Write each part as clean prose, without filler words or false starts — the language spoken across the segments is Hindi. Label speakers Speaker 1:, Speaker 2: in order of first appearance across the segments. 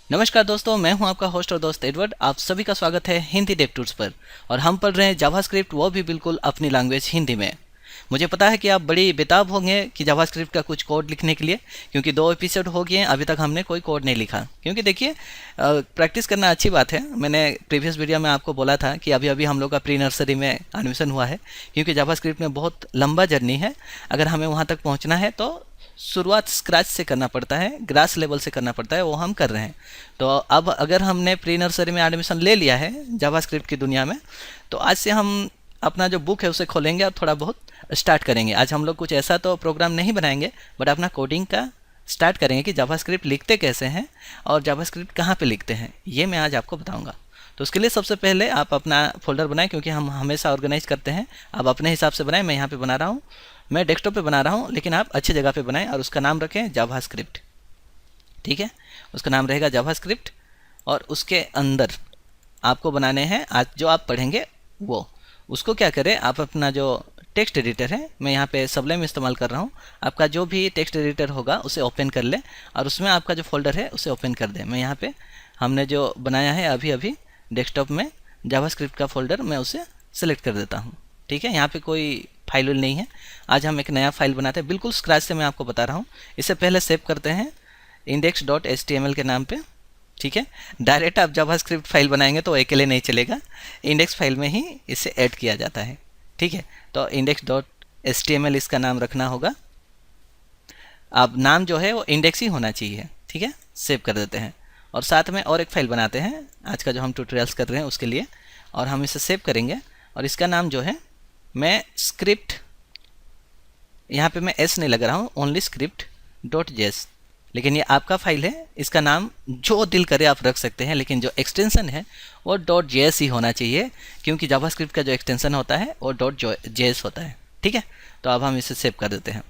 Speaker 1: नमस्कार दोस्तों, मैं हूं आपका होस्ट और दोस्त एडवर्ड। आप सभी का स्वागत है हिंदी डेव टूर्स पर। और हम पढ़ रहे हैं जावास्क्रिप्ट, वो भी बिल्कुल अपनी लैंग्वेज हिंदी में। मुझे पता है कि आप बड़ी बेताब होंगे कि जावास्क्रिप्ट का कुछ कोड लिखने के लिए, क्योंकि 2 एपिसोड हो गए हैं, अभी तक हमने कोई कोड नहीं लिखा। क्योंकि देखिए, प्रैक्टिस करना अच्छी बात है। मैंने प्रीवियस वीडियो में आपको बोला था कि अभी अभी हम लोग का प्री नर्सरी में एडमिशन हुआ है, क्योंकि जावास्क्रिप्ट में बहुत लंबा जर्नी है। अगर हमें वहाँ तक पहुँचना है तो शुरुआत स्क्रैच से करना पड़ता है, ग्रास लेवल से करना पड़ता है, वो हम कर रहे हैं। तो अब अगर हमने प्री नर्सरी में एडमिशन ले लिया है जावास्क्रिप्ट की दुनिया में, तो आज से हम अपना जो बुक है उसे खोलेंगे और थोड़ा बहुत स्टार्ट करेंगे। आज हम लोग कुछ ऐसा तो प्रोग्राम नहीं बनाएंगे, बट अपना कोडिंग का स्टार्ट करेंगे कि जावास्क्रिप्ट लिखते कैसे हैं और जावास्क्रिप्ट कहाँ पे लिखते हैं, ये मैं आज आपको बताऊंगा। तो उसके लिए सबसे पहले आप अपना फोल्डर बनाएं, क्योंकि हम हमेशा ऑर्गेनाइज करते हैं। आप अपने हिसाब से बनाएं। मैं यहाँ पे बना रहा हूँ, मैं डेस्कटॉप पे बना रहा हूँ, लेकिन आप अच्छी जगह पे बनाएं और उसका नाम रखें जावास्क्रिप्ट। ठीक है, उसका नाम रहेगा जावास्क्रिप्ट। और उसके अंदर आपको बनाने हैं आज जो आप पढ़ेंगे वो। उसको क्या करें, आप अपना जो टेक्स्ट एडिटर है, मैं यहाँ पे सबलाइम इस्तेमाल कर रहा हूँ, आपका जो भी टेक्स्ट एडिटर होगा उसे ओपन कर लें और उसमें आपका जो फोल्डर है उसे ओपन कर दें। मैं यहाँ पे हमने जो बनाया है अभी अभी डेस्कटॉप में जावास्क्रिप्ट का फोल्डर, मैं उसे सेलेक्ट कर देता हूँ। ठीक है, यहाँ पे कोई फाइल नहीं है। आज हम एक नया फाइल बनाते हैं, बिल्कुल स्क्रैच से मैं आपको बता रहा हूँ। इससे पहले सेव करते हैं index.html के नाम पे। ठीक है, डायरेक्ट आप जावास्क्रिप्ट फाइल बनाएंगे तो अकेले नहीं चलेगा, इंडेक्स फाइल में ही इसे ऐड किया जाता है। ठीक है, तो index.html इसका नाम रखना होगा। अब नाम जो है वो इंडेक्स ही होना चाहिए। ठीक है, सेव कर देते हैं और साथ में और एक फाइल बनाते हैं आज का जो हम ट्यूटोरियल्स कर रहे हैं उसके लिए, और हम इसे सेव करेंगे। और इसका नाम जो है, मैं स्क्रिप्ट, यहाँ पे मैं एस नहीं लगा रहा हूँ, ओनली स्क्रिप्ट डॉट जेस। लेकिन ये आपका फाइल है, इसका नाम जो दिल करे आप रख सकते हैं, लेकिन जो एक्सटेंशन है वो डॉट जेएस ही होना चाहिए, क्योंकि जावास्क्रिप्ट का जो एक्सटेंशन होता है वो डॉट जेएस होता है। ठीक है, तो अब हम इसे सेव कर देते हैं।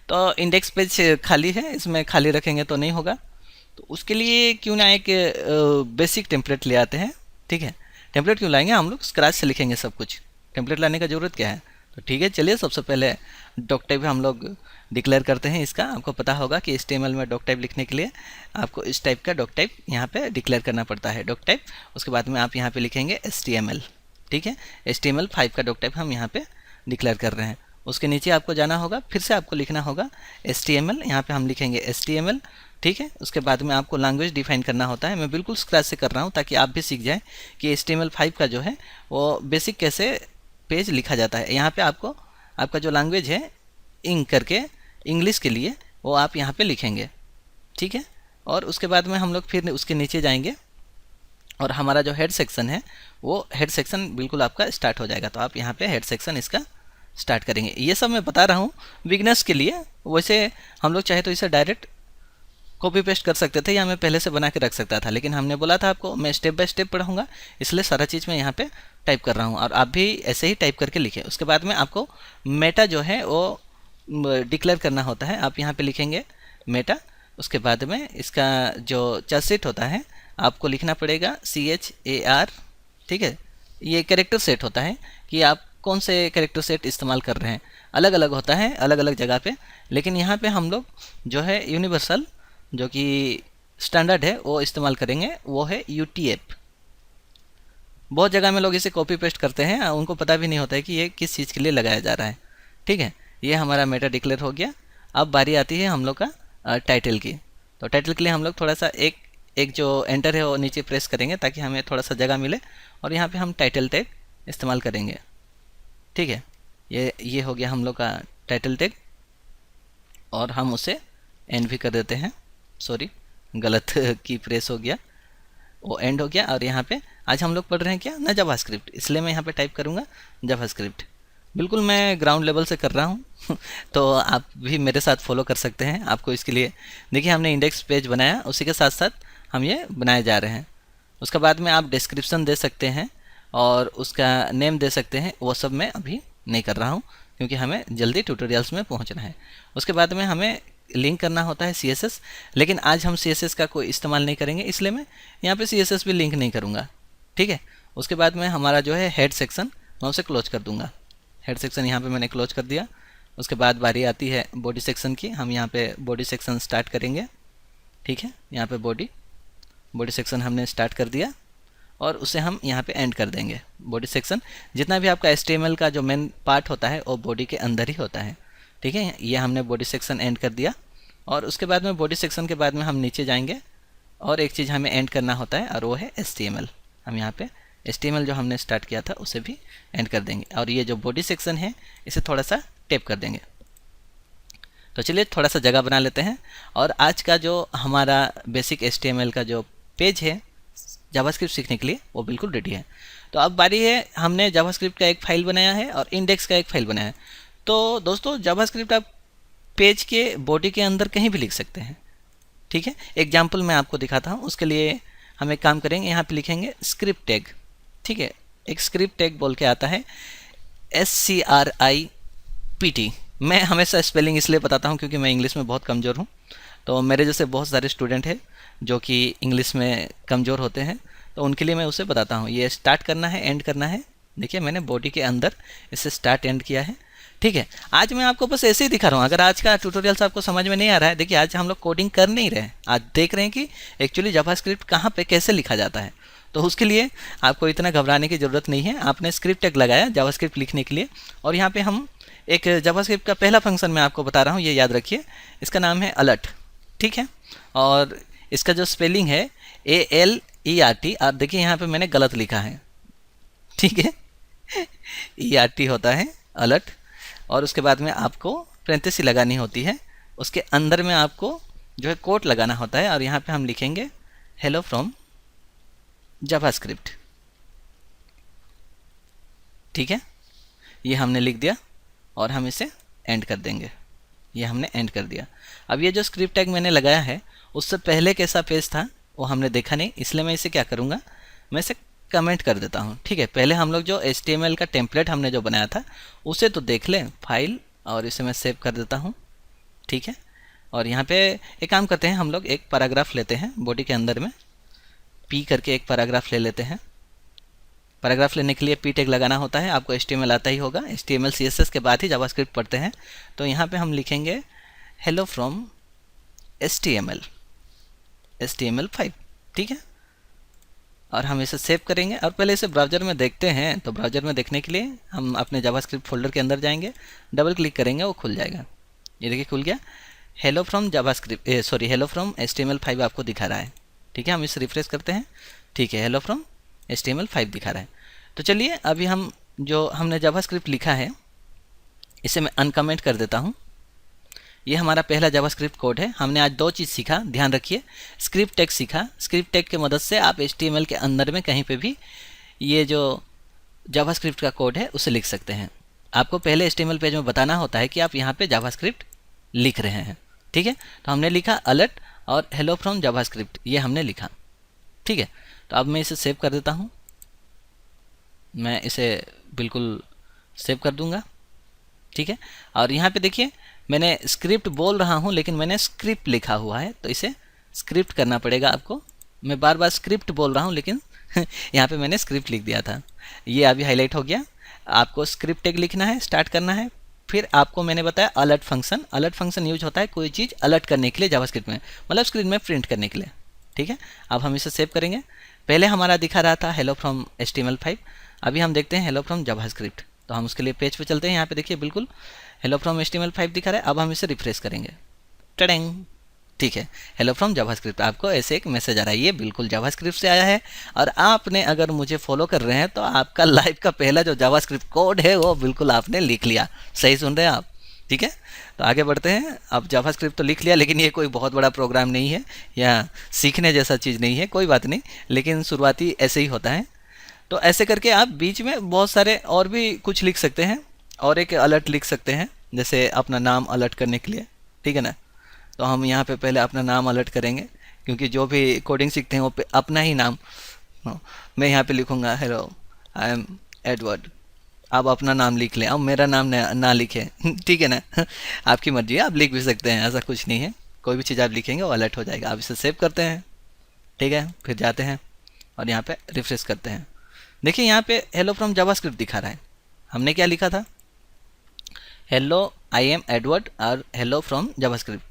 Speaker 1: तो इंडेक्स पेज खाली है, इसमें खाली रखेंगे तो नहीं होगा। तो उसके लिए क्यों ना एक बेसिक टेम्पलेट ले आते हैं। ठीक है, टेम्पलेट क्यों लाएंगे, हम लोग स्क्रैच से लिखेंगे सब कुछ, टेम्पलेट लाने का ज़रूरत क्या है। तो ठीक है, चलिए सबसे पहले डॉक टाइप हम लोग डिक्लेयर करते हैं इसका। आपको पता होगा कि HTML में डॉक टाइप लिखने के लिए आपको इस टाइप का डॉक टाइप यहाँ पे डिक्लेयर करना पड़ता है, डॉक टाइप। उसके बाद में आप यहाँ पे लिखेंगे HTML। ठीक है, HTML5 का डॉक टाइप हम यहाँ पे डिक्लेयर कर रहे हैं। उसके नीचे आपको जाना होगा, फिर से आपको लिखना होगा HTML, यहाँ पे हम लिखेंगे HTML। ठीक है, उसके बाद में आपको लैंग्वेज डिफाइन करना होता है। मैं बिल्कुल स्क्रैच से कर रहा हूँ ताकि आप भी सीख जाएं कि HTML5 का जो है वो बेसिक कैसे पेज लिखा जाता है। यहाँ पे आपको आपका जो लैंग्वेज है इंक करके, इंग्लिश के लिए वो आप यहाँ पे लिखेंगे। ठीक है, और उसके बाद में हम लोग फिर उसके नीचे जाएंगे और हमारा जो हेड सेक्शन है वो हेड सेक्शन बिल्कुल आपका स्टार्ट हो जाएगा। तो आप यहाँ पे हेड सेक्शन इसका स्टार्ट करेंगे। ये सब मैं बता रहा हूँ बिगनर्स के लिए। वैसे हम लोग चाहे तो इसे डायरेक्ट कॉपी पेस्ट कर सकते थे या मैं पहले से बना के रख सकता था, लेकिन हमने बोला था आपको मैं स्टेप बाय स्टेप पढ़ाऊंगा, इसलिए सारा चीज़ मैं यहाँ पे टाइप कर रहा हूँ और आप भी ऐसे ही टाइप करके लिखें। उसके बाद में आपको मेटा जो है वो डिक्लेयर करना होता है। आप यहाँ पे लिखेंगे मेटा। उसके बाद में इसका जो चर्सेट होता है आपको लिखना पड़ेगा CHAR। ठीक है, ये कैरेक्टर सेट होता है कि आप कौन से कैरेक्टर सेट इस्तेमाल कर रहे हैं, अलग अलग होता है अलग अलग जगह पे। लेकिन यहाँ पे हम लोग जो है यूनिवर्सल, जो कि स्टैंडर्ड है, वो इस्तेमाल करेंगे, वो है UTF। बहुत जगह में लोग इसे कॉपी पेस्ट करते हैं, उनको पता भी नहीं होता है कि ये किस चीज़ के लिए लगाया जा रहा है। ठीक है, ये हमारा मेटा डिक्लेयर हो गया। अब बारी आती है हम लोग का टाइटल की। तो टाइटल के लिए हम लोग थोड़ा सा एक एक जो एंटर है वो नीचे प्रेस करेंगे ताकि हमें थोड़ा सा जगह मिले, और यहाँ पे हम टाइटल टैग इस्तेमाल करेंगे। ठीक है, ये हो गया हम लोग का टाइटल टैग, और हम उसे एंड भी कर देते हैं। सॉरी, गलत की प्रेस हो गया, वो एंड हो गया। और यहाँ पे आज हम लोग पढ़ रहे हैं क्या ना, जावास्क्रिप्ट, इसलिए मैं यहाँ पे टाइप करूँगा जावास्क्रिप्ट। बिल्कुल मैं ग्राउंड लेवल से कर रहा हूँ तो आप भी मेरे साथ फॉलो कर सकते हैं। आपको इसके लिए देखिए, हमने इंडेक्स पेज बनाया, उसी के साथ साथ हम ये बनाए जा रहे हैं। उसके बाद में आप डिस्क्रिप्शन दे सकते हैं और उसका नेम दे सकते हैं, वो सब मैं अभी नहीं कर रहा हूँ क्योंकि हमें जल्दी ट्यूटोरियल्स में पहुँचना है। उसके बाद में हमें लिंक करना होता है CSS, लेकिन आज हम CSS का कोई इस्तेमाल नहीं करेंगे, इसलिए मैं यहाँ पे CSS भी लिंक नहीं करूँगा। ठीक है, उसके बाद में हमारा जो है हेड सेक्शन, मैं उसे क्लोज कर दूँगा। हेड सेक्शन यहाँ पे मैंने क्लोज कर दिया। उसके बाद बारी आती है बॉडी सेक्शन की। हम यहाँ पे बॉडी सेक्शन स्टार्ट करेंगे। ठीक है, यहाँ पे बॉडी बॉडी सेक्शन हमने स्टार्ट कर दिया और उसे हम यहाँ पे एंड कर देंगे। बॉडी सेक्शन जितना भी आपका HTML का जो मेन पार्ट होता है वो बॉडी के अंदर ही होता है, ठीक है। ये हमने बॉडी सेक्शन एंड कर दिया और उसके बाद में बॉडी सेक्शन के बाद में हम नीचे जाएंगे और एक चीज़ हमें एंड करना होता है और वो है HTML। हम यहाँ पे HTML जो हमने स्टार्ट किया था उसे भी एंड कर देंगे और ये जो बॉडी सेक्शन है इसे थोड़ा सा टेप कर देंगे। तो चलिए थोड़ा सा जगह बना लेते हैं और आज का जो हमारा बेसिक HTML का जो पेज है जावास्क्रिप्ट सीखने के लिए वो बिल्कुल रेडी है। तो अब बारी है, हमने जावास्क्रिप्ट का एक फ़ाइल बनाया है और इंडेक्स का एक फ़ाइल बनाया है। तो दोस्तों जावास्क्रिप्ट आप पेज के बॉडी के अंदर कहीं भी लिख सकते हैं, ठीक है। एग्जाम्पल मैं आपको दिखाता हूँ। उसके लिए हम एक काम करेंगे, यहाँ पे लिखेंगे स्क्रिप्ट टैग, ठीक है। एक स्क्रिप्ट टैग बोल के आता है SCRIPT। मैं हमेशा स्पेलिंग इसलिए बताता हूँ क्योंकि मैं इंग्लिश में बहुत कमज़ोर हूँ। तो मेरे जैसे बहुत सारे स्टूडेंट हैं जो कि इंग्लिश में कमज़ोर होते हैं, तो उनके लिए मैं उसे बताता हूँ। ये स्टार्ट करना है, एंड करना है। देखिए मैंने बॉडी के अंदर इसे स्टार्ट एंड किया है, ठीक है। आज मैं आपको बस ऐसे ही दिखा रहा हूँ। अगर आज का ट्यूटोरियल आपको समझ में नहीं आ रहा है, देखिए आज हम लोग कोडिंग कर नहीं रहे हैं, आज देख रहे हैं कि एक्चुअली जावास्क्रिप्ट कहाँ पे कैसे लिखा जाता है। तो उसके लिए आपको इतना घबराने की ज़रूरत नहीं है। आपने स्क्रिप्ट टैग लगाया जावास्क्रिप्ट लिखने के लिए और यहाँ पे हम एक जावास्क्रिप्ट का पहला फंक्शन मैं आपको बता रहा हूँ, ये याद रखिए। इसका नाम है अलर्ट, ठीक है। और इसका जो स्पेलिंग है ALERT, और देखिए यहाँ पे मैंने गलत लिखा है, ठीक है। ERT होता है अलर्ट और उसके बाद में आपको पेरेंथेसिस लगानी होती है, उसके अंदर में आपको जो है कोट लगाना होता है और यहाँ पे हम लिखेंगे हेलो फ्रॉम जावास्क्रिप्ट, ठीक है। ये हमने लिख दिया और हम इसे एंड कर देंगे। ये हमने एंड कर दिया। अब ये जो स्क्रिप्ट टैग मैंने लगाया है उससे पहले कैसा पेज था वो हमने देखा नहीं, इसलिए मैं इसे क्या करूँगा, मैं इसे कमेंट कर देता हूँ, ठीक है। पहले हम लोग जो HTML का टेम्पलेट हमने जो बनाया था उसे तो देख लें, फाइल, और इसे मैं सेव कर देता हूँ, ठीक है। और यहाँ पे एक काम करते हैं, हम लोग एक पैराग्राफ लेते हैं बॉडी के अंदर में, P करके एक पैराग्राफ ले लेते हैं। पैराग्राफ लेने के लिए P टैग लगाना होता है। आपको HTML आता ही होगा, HTML CSS के बाद ही जावास्क्रिप्ट पढ़ते हैं। तो यहाँ पे हम लिखेंगे हेलो फ्रॉम HTML5, ठीक है। और हम इसे सेव करेंगे और पहले इसे ब्राउज़र में देखते हैं। तो ब्राउज़र में देखने के लिए हम अपने जावास्क्रिप्ट फोल्डर के अंदर जाएंगे, डबल क्लिक करेंगे, वो खुल जाएगा। ये देखिए खुल गया। Hello from hello from HTML5 आपको दिखा रहा है, ठीक है। हम इसे रिफ्रेश करते हैं, ठीक है, हेलो फ्रॉम HTML5 दिखा रहा है। तो चलिए अभी हम जो हमने जावास्क्रिप्ट लिखा है इसे मैं अनकमेंट कर देता हूँ। ये हमारा पहला जावास्क्रिप्ट कोड है। हमने आज दो चीज़ सीखा, ध्यान रखिए। स्क्रिप्ट टैग सीखा, स्क्रिप्ट टैग की मदद से आप HTML के अंदर में कहीं पे भी ये जो जावास्क्रिप्ट का कोड है उसे लिख सकते हैं। आपको पहले HTML पेज में बताना होता है कि आप यहाँ पे जावास्क्रिप्ट लिख रहे हैं, ठीक है। तो हमने लिखा अलर्ट और हेलो फ्रॉम जावास्क्रिप्ट, ये हमने लिखा, ठीक है। तो अब मैं इसे सेव कर देता हूँ, मैं इसे बिल्कुल सेव कर दूंगा, ठीक है। और यहाँ पे देखिए मैंने स्क्रिप्ट बोल रहा हूँ लेकिन मैंने स्क्रिप्ट लिखा हुआ है, तो इसे स्क्रिप्ट करना पड़ेगा आपको। मैं बार बार स्क्रिप्ट बोल रहा हूँ लेकिन यहाँ पे मैंने स्क्रिप्ट लिख दिया था। ये अभी हाईलाइट हो गया। आपको स्क्रिप्ट टैग लिखना है, स्टार्ट करना है। फिर आपको मैंने बताया alert function. Alert function use होता है कोई चीज़ अलर्ट करने के लिए जावास्क्रिप्ट में, मतलब स्क्रीन में प्रिंट करने के लिए, ठीक है। अब हम इसे सेव करेंगे। पहले हमारा दिखा रहा था हेलो फ्रॉम HTML5, अभी हम देखते हैं हेलो फ्रॉम जावास्क्रिप्ट। तो हम उसके लिए पेज पे चलते हैं। यहाँ पे देखिए बिल्कुल हेलो फ्रॉम HTML5 दिखा रहा है। अब हम इसे रिफ्रेश करेंगे, टडेंग, ठीक है, हेलो फ्रॉम जावास्क्रिप्ट। आपको ऐसे एक मैसेज आ रहा है, ये बिल्कुल जावास्क्रिप्ट से आया है। और आपने अगर मुझे फॉलो कर रहे हैं तो आपका लाइव का पहला जो जावास्क्रिप्ट कोड है वो बिल्कुल आपने लिख लिया। सही सुन रहे हैं आप, ठीक है। तो आगे बढ़ते हैं। अब जावास्क्रिप्ट तो लिख लिया लेकिन ये कोई बहुत बड़ा प्रोग्राम नहीं है या सीखने जैसा चीज़ नहीं है, कोई बात नहीं, लेकिन शुरुआती ऐसे ही होता है। तो ऐसे करके आप बीच में बहुत सारे और भी कुछ लिख सकते हैं और एक अलर्ट लिख सकते हैं, जैसे अपना नाम अलर्ट करने के लिए, ठीक है ना। तो हम यहाँ पे पहले अपना नाम अलर्ट करेंगे क्योंकि जो भी कोडिंग सीखते हैं वो अपना ही नाम, मैं यहाँ पे लिखूँगा हेलो आई एम एडवर्ड। आप अपना नाम लिख लें, अब मेरा नाम ना लिखें, ठीक है ना। आपकी मर्जी है, आप लिख भी सकते हैं, ऐसा कुछ नहीं है। कोई भी चीज़ आप लिखेंगे वो अलर्ट हो जाएगा। आप इसे सेव करते हैं, ठीक है। फिर जाते हैं और यहाँ पे रिफ्रेश करते हैं। देखिए यहाँ पे हेलो फ्रॉम जावास्क्रिप्ट दिखा रहा है। हमने क्या लिखा था, हेलो आई एम एडवर्ड और हेलो फ्रॉम जावास्क्रिप्ट।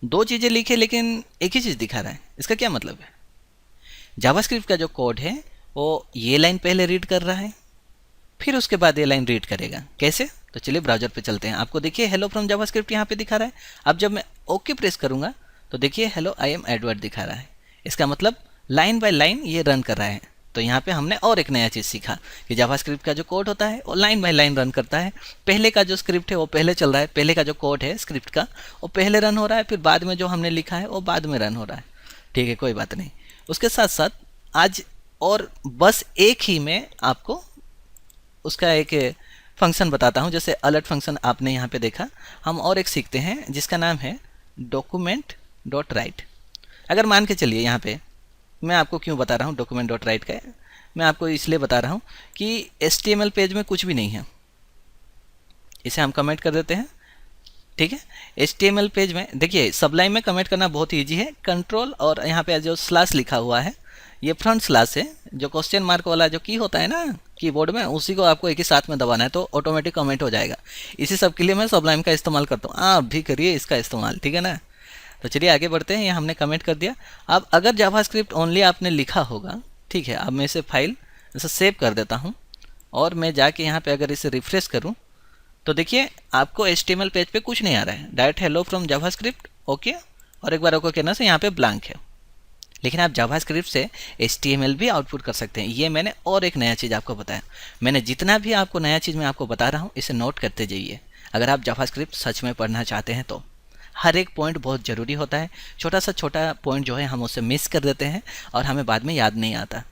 Speaker 1: दो चीज़ें लिखे लेकिन एक ही चीज़ दिखा रहा है। इसका क्या मतलब है, जावास्क्रिप्ट का जो कोड है वो ये लाइन पहले रीड कर रहा है, फिर उसके बाद ये लाइन रीड करेगा। कैसे? तो चलिए ब्राउज़र पे चलते हैं। आपको देखिए हेलो फ्रॉम जावास्क्रिप्ट यहाँ पे दिखा रहा है। अब जब मैं ओके प्रेस करूँगा तो देखिए हेलो आई एम एडवर्ड दिखा रहा है। इसका मतलब लाइन बाय लाइन ये रन कर रहा है। तो यहाँ पे हमने और एक नया चीज़ सीखा कि जावास्क्रिप्ट का जो कोड होता है वो लाइन बाय लाइन रन करता है। पहले का जो स्क्रिप्ट है वो पहले चल रहा है, पहले का जो कोड है स्क्रिप्ट का वो पहले रन हो रहा है, फिर बाद में जो हमने लिखा है वो बाद में रन हो रहा है। ठीक है, कोई बात नहीं। उसके साथ साथ आज और बस एक ही में आपको उसका एक फंक्शन बताता हूँ। जैसे अलर्ट फंक्शन आपने यहाँ पे देखा, हम और एक सीखते हैं जिसका नाम है डॉक्यूमेंट डॉट राइट। अगर मान के चलिए यहाँ पे मैं आपको क्यों बता रहा हूँ डॉक्यूमेंट डॉट राइट का, मैं आपको इसलिए बता रहा हूँ कि HTML पेज में कुछ भी नहीं है। इसे हम कमेंट कर देते हैं। ठीक है, HTML पेज में देखिए सबलाइन में कमेंट करना बहुत ईजी है। कंट्रोल और यहाँ पे जो स्लैश लिखा हुआ है ये फ्रंट स्लैश है, जो क्वेश्चन मार्क वाला जो की होता है ना कीबोर्ड में, उसी को आपको एक ही साथ में दबाना है तो ऑटोमेटिक कमेंट हो जाएगा। इसी सब के लिए मैं सबलाइन का इस्तेमाल करता हूँ, आप भी करिए इसका इस्तेमाल। ठीक है ना। तो चलिए आगे बढ़ते हैं। ये हमने कमेंट कर दिया। अब अगर जावास्क्रिप्ट ओनली आपने लिखा होगा, ठीक है, अब मैं इसे फाइल इसे सेव कर देता हूँ और मैं जाके यहाँ पे अगर इसे रिफ्रेश करूँ तो देखिए आपको HTML पेज पे कुछ नहीं आ रहा है। Direct hello from JavaScript okay, और एक बार ओके कहना से यहाँ पे ब्लैंक है। लेकिन आप जावास्क्रिप्ट से HTML भी आउटपुट कर सकते हैं। ये मैंने और एक नया चीज़ आपको बताया। मैंने जितना भी आपको नया चीज़ मैं आपको बता रहा हूँ इसे नोट करते जाइए। अगर आप जावास्क्रिप्ट सच में पढ़ना चाहते हैं तो हर एक पॉइंट बहुत ज़रूरी होता है। छोटा सा छोटा पॉइंट जो है हम उसे मिस कर देते हैं और हमें बाद में याद नहीं आता।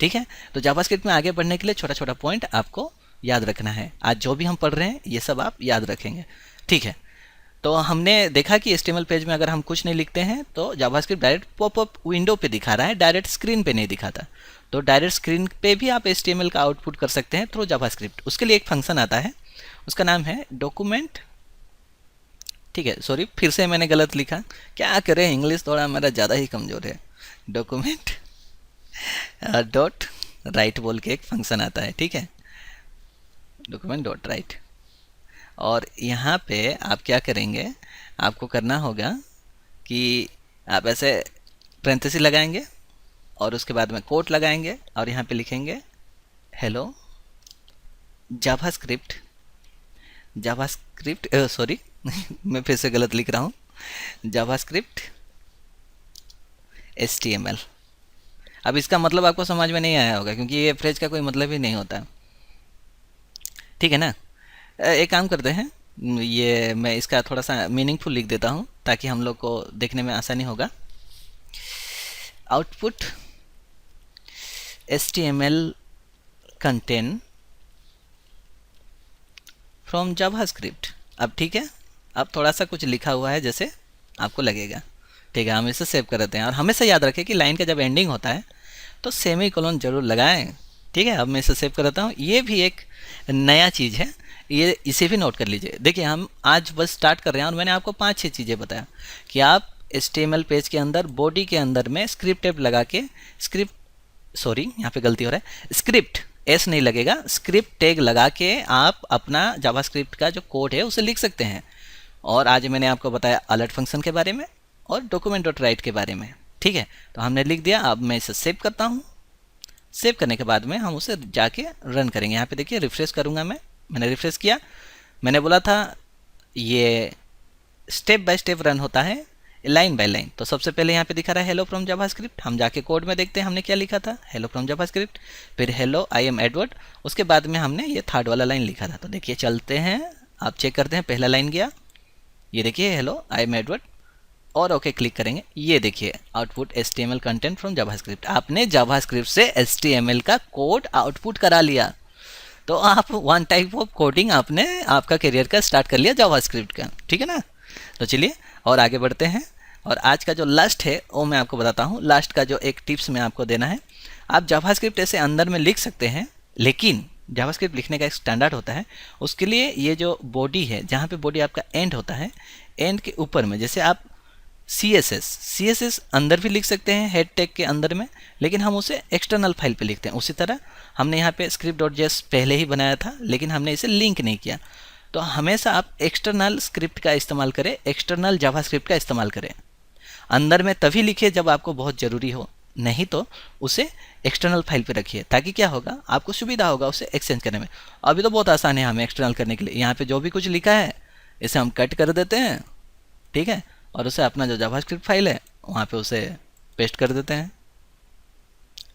Speaker 1: ठीक है, तो जावास्क्रिप्ट में आगे बढ़ने के लिए छोटा छोटा पॉइंट आपको याद रखना है। आज जो भी हम पढ़ रहे हैं ये सब आप याद रखेंगे। ठीक है, तो हमने देखा कि HTML पेज में अगर हम कुछ नहीं लिखते हैं तो जावास्क्रिप्ट डायरेक्ट पॉपअप विंडो पे दिखा रहा है, डायरेक्ट स्क्रीन पे नहीं दिखाता। तो डायरेक्ट स्क्रीन पे भी आप HTML का आउटपुट कर सकते हैं थ्रू जावास्क्रिप्ट। उसके लिए एक फंक्शन आता है, उसका नाम है डॉक्यूमेंट। ठीक है, सॉरी फिर से मैंने गलत लिखा, क्या करें इंग्लिश थोड़ा मेरा ज़्यादा ही कमज़ोर है। डॉक्यूमेंट डॉट राइट बोल के एक फंक्शन आता है। ठीक है, डॉक्यूमेंट डॉट राइट। और यहाँ पे आप क्या करेंगे, आपको करना होगा कि आप ऐसे पेरेंथेसिस लगाएंगे और उसके बाद में कोट लगाएंगे और यहाँ पे लिखेंगे हेलो जावास्क्रिप्ट। जावास्क्रिप्ट सॉरी मैं फिर से गलत लिख रहा हूँ, जावास्क्रिप्ट HTML। अब इसका मतलब आपको समझ में नहीं आया होगा क्योंकि ये फ्रेज का कोई मतलब ही नहीं होता। ठीक है ना। एक काम करते हैं, ये मैं इसका थोड़ा सा मीनिंगफुल लिख देता हूँ ताकि हम लोग को देखने में आसानी होगा। Output HTML content from JavaScript. अब ठीक है, अब थोड़ा सा कुछ लिखा हुआ है जैसे आपको लगेगा। ठीक है, हम इसे सेव कर देते हैं और हमेशा याद रखें कि लाइन का जब एंडिंग होता है तो सेमीकोलन जरूर लगाएं। ठीक है, अब मैं इसे सेव कर देता हूँ। ये भी एक नया चीज़ है, ये इसे भी नोट कर लीजिए। देखिए हम आज बस स्टार्ट कर रहे हैं और मैंने आपको 5-6 चीज़ें बताया कि आप HTML पेज के अंदर बॉडी के अंदर में स्क्रिप्ट टैग लगा के यहाँ पे गलती हो रहा है, स्क्रिप्ट एस नहीं लगेगा, स्क्रिप्ट टैग लगा के आप अपना जावास्क्रिप्ट का जो कोड है उसे लिख सकते हैं। और आज मैंने आपको बताया अलर्ट फंक्शन के बारे में और डॉक्यूमेंट डॉट राइट के बारे में। ठीक है, तो हमने लिख दिया। अब मैं इसे सेव करता हूँ। सेव करने के बाद में हम उसे जाके रन करेंगे। यहाँ पे देखिए रिफ्रेश करूँगा मैंने रिफ्रेश किया। मैंने बोला था ये स्टेप बाय स्टेप रन होता है, लाइन बाय लाइन। तो सबसे पहले यहाँ पे दिखा रहा है हेलो फ्रॉम जावास्क्रिप्ट। हम जाके कोड में देखते हैं हमने क्या लिखा था, हेलो फ्रॉम जावास्क्रिप्ट, फिर हेलो आई एम एडवर्ड। उसके बाद में हमने ये थर्ड वाला लाइन लिखा था। तो देखिए चलते हैं, आप चेक करते हैं। पहला लाइन गया, ये देखिए हेलो आई एम एडवर्ड, और ओके क्लिक करेंगे। ये देखिए output HTML content from JavaScript. आपने जावास्क्रिप्ट से HTML का कोड आउटपुट करा लिया। तो आप वन टाइप ऑफ कोडिंग आपने आपका करियर का स्टार्ट कर लिया जावास्क्रिप्ट का। ठीक है ना। तो चलिए और आगे बढ़ते हैं। और आज का जो लास्ट है वो मैं आपको बताता हूँ। लास्ट का जो एक टिप्स में आपको देना है, आप जावास्क्रिप्ट ऐसे अंदर में लिख सकते हैं, लेकिन जावास्क्रिप्ट लिखने का एक स्टैंडर्ड होता है। उसके लिए ये जो बॉडी है, जहाँ पे बॉडी आपका एंड होता है, एंड के ऊपर में जैसे आप CSS अंदर भी लिख सकते हैं हेड टैग के अंदर में, लेकिन हम उसे एक्सटर्नल फाइल पे लिखते हैं। उसी तरह हमने यहाँ पे script.js पहले ही बनाया था, लेकिन हमने इसे लिंक नहीं किया। तो हमेशा आप एक्सटर्नल स्क्रिप्ट का इस्तेमाल करें, एक्सटर्नल जावास्क्रिप्ट का इस्तेमाल करें। अंदर में तभी लिखिए जब आपको बहुत ज़रूरी हो, नहीं तो उसे एक्सटर्नल फाइल पे रखिए, ताकि क्या होगा, आपको सुविधा होगा उसे एक्सचेंज करने में। अभी तो बहुत आसान है हमें एक्सटर्नल करने के लिए। यहाँ पे जो भी कुछ लिखा है इसे हम कट कर देते हैं, ठीक है, और उसे अपना जो जावास्क्रिप्ट फाइल है वहाँ पे उसे पेस्ट कर देते हैं,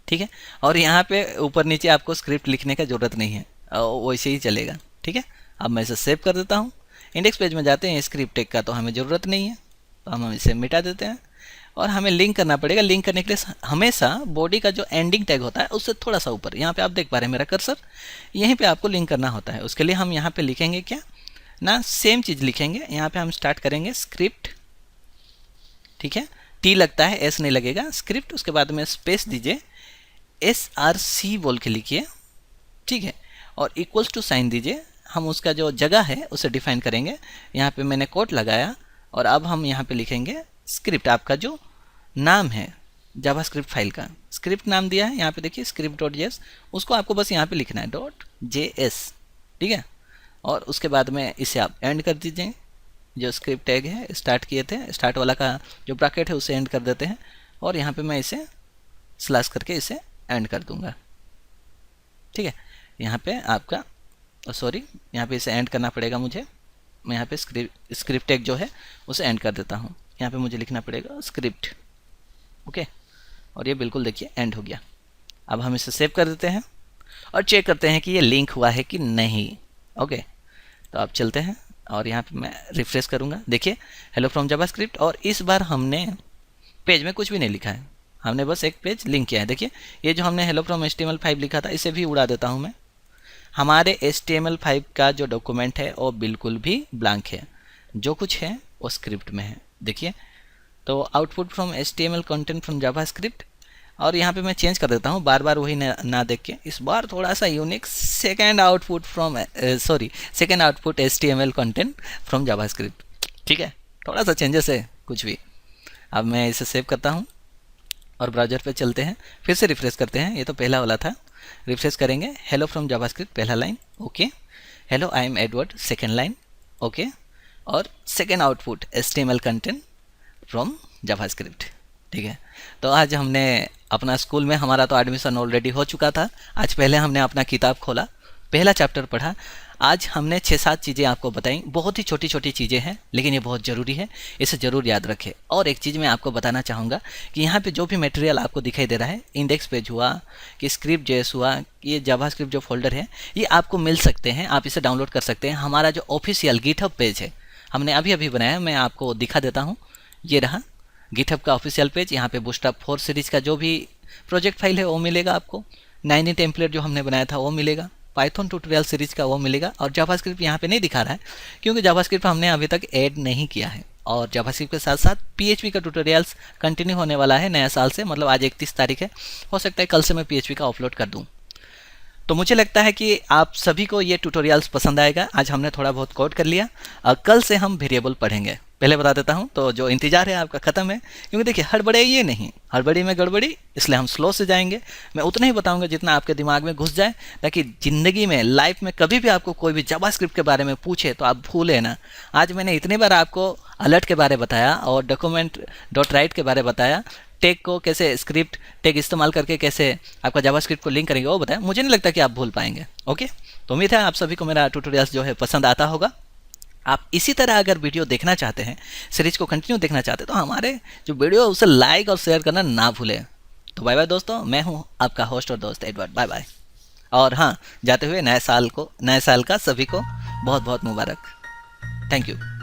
Speaker 1: ठीक है। और यहाँ पे ऊपर नीचे आपको स्क्रिप्ट लिखने का ज़रूरत नहीं है, वैसे ही चलेगा, ठीक है। अब मैं इसे सेव कर देता हूँ। इंडेक्स पेज में जाते हैं, स्क्रिप्ट टैग का तो हमें ज़रूरत नहीं है, तो हम इसे मिटा देते हैं। और हमें लिंक करना पड़ेगा। लिंक करने के लिए हमेशा बॉडी का जो एंडिंग टैग होता है उससे थोड़ा सा ऊपर, यहाँ पे आप देख पा रहे हैं मेरा कर्सर, यहीं पे आपको लिंक करना होता है। उसके लिए हम यहाँ पे लिखेंगे क्या ना, सेम चीज़ लिखेंगे। यहाँ पे हम स्टार्ट करेंगे स्क्रिप्ट, ठीक है, टी लगता है, एस नहीं लगेगा, स्क्रिप्ट। उसके बाद में स्पेस दीजिए, SRC बोल के लिखिए, ठीक है, और इक्वल्स टू साइन दीजिए। हम उसका जो जगह है उसे डिफाइन करेंगे। यहाँ पे मैंने कोट लगाया और अब हम यहाँ पे लिखेंगे स्क्रिप्ट। आपका जो नाम है जावास्क्रिप्ट फाइल का, स्क्रिप्ट नाम दिया है, यहाँ पे देखिए script.js, उसको आपको बस यहाँ पे लिखना है .js, ठीक है। और उसके बाद में इसे आप एंड कर दीजिए। जो स्क्रिप्ट टैग है स्टार्ट किए थे, स्टार्ट वाला का जो ब्रैकेट है उसे एंड कर देते हैं, और यहाँ पे मैं इसे स्लैश करके इसे एंड कर दूंगा, ठीक है। यहाँ पे आपका सॉरी, यहाँ पे इसे एंड करना पड़ेगा मुझे। मैं यहाँ पे स्क्रिप्ट टैग जो है उसे एंड कर देता हूँ। यहाँ पे मुझे लिखना पड़ेगा स्क्रिप्ट, ओके, और ये बिल्कुल देखिए एंड हो गया। अब हम इसे सेव कर देते हैं और चेक करते हैं कि ये लिंक हुआ है कि नहीं, ओके। तो आप चलते हैं और यहाँ पे मैं रिफ्रेश करूँगा, देखिए हेलो फ्रॉम जावास्क्रिप्ट, और इस बार हमने पेज में कुछ भी नहीं लिखा है, हमने बस एक पेज लिंक किया है। देखिए ये जो हमने हेलो फ्रॉम HTML5 लिखा था इसे भी उड़ा देता हूँ मैं। हमारे HTML5 का जो डॉक्यूमेंट है वो बिल्कुल भी ब्लैंक है, जो कुछ है वो स्क्रिप्ट में है, देखिए। तो output from HTML content from JavaScript, और यहाँ पे मैं चेंज कर देता हूँ, बार बार वही ना देख के, इस बार थोड़ा सा unique, second output HTML content from JavaScript, ठीक है, थोड़ा सा चेंजेस है कुछ भी। अब मैं इसे सेव करता हूँ और ब्राउज़र पे चलते हैं, फिर से रिफ्रेश करते हैं। ये तो पहला वाला था, रिफ्रेश करेंगे, हेलो फ्रॉम जावास्क्रिप्ट पहला line, okay, hello I am Edward second line, okay, और second output HTML content from JavaScript, ठीक है। तो आज हमने अपना स्कूल में, हमारा तो एडमिशन ऑलरेडी हो चुका था, आज पहले हमने अपना किताब खोला, पहला चैप्टर पढ़ा। आज हमने 6-7 चीज़ें आपको बताई, बहुत ही छोटी छोटी चीज़ें हैं लेकिन ये बहुत ज़रूरी है, इसे ज़रूर याद रखें। और एक चीज़ मैं आपको बताना चाहूँगा कि यहाँ पे जो भी मटेरियल आपको दिखाई दे रहा है, इंडेक्स पेज हुआ कि स्क्रिप्ट.js हुआ, ये जावास्क्रिप्ट जो फोल्डर है, ये आपको मिल सकते हैं, आप इसे डाउनलोड कर सकते हैं। हमारा जो ऑफिशियल गिटहब पेज है, हमने अभी अभी बनाया, मैं आपको दिखा देता हूँ, ये रहा गिटहब का ऑफिशियल पेज। यहाँ पे बूटस्ट्रैप 4 सीरीज़ का जो भी प्रोजेक्ट फाइल है वो मिलेगा आपको, 9 टेम्पलेट जो हमने बनाया था वो मिलेगा, पाइथन ट्यूटोरियल सीरीज का वो मिलेगा। और जावास्क्रिप्ट यहाँ पे नहीं दिखा रहा है क्योंकि जावास्क्रिप्ट हमने अभी तक ऐड नहीं किया है, और जावास्क्रिप्ट के साथ साथ PHP का ट्यूटोरियल्स कंटिन्यू होने वाला है नया साल से, मतलब आज 31 तारीख है, हो सकता है कल से मैं PHP का अपलोड कर दूँ। तो मुझे लगता है कि आप सभी को ये ट्यूटोरियल्स पसंद आएगा। आज हमने थोड़ा बहुत कोड कर लिया, और कल से हम वेरिएबल पढ़ेंगे। पहले बता देता हूँ, तो जो इंतजार है आपका ख़त्म है, क्योंकि देखिए हड़बड़ी ये नहीं, हड़बड़ी में गड़बड़ी, इसलिए हम स्लो से जाएंगे। मैं उतना ही बताऊंगा जितना आपके दिमाग में घुस जाए, ताकि ज़िंदगी में, लाइफ में कभी भी आपको कोई भी जावास्क्रिप्ट के बारे में पूछे तो आप भूलें ना। आज मैंने इतनी बार आपको अलर्ट के बारे बताया और document.write के बारे बताया, टैग को कैसे, स्क्रिप्ट टैग इस्तेमाल करके कैसे आपका जावास्क्रिप्ट को लिंक करेंगे वो बताया। मुझे नहीं लगता कि आप भूल पाएंगे, ओके। तो उम्मीद है आप सभी को मेरा ट्यूटोरियल्स जो है पसंद आता होगा। आप इसी तरह अगर वीडियो देखना चाहते हैं, सीरीज को कंटिन्यू देखना चाहते हैं, तो हमारे जो वीडियो है उसे लाइक और शेयर करना ना भूलें। तो बाय बाय दोस्तों, मैं हूँ आपका होस्ट और दोस्त एडवर्ड, बाय बाय। और हाँ, जाते हुए नए साल का सभी को बहुत बहुत मुबारक। Thank you.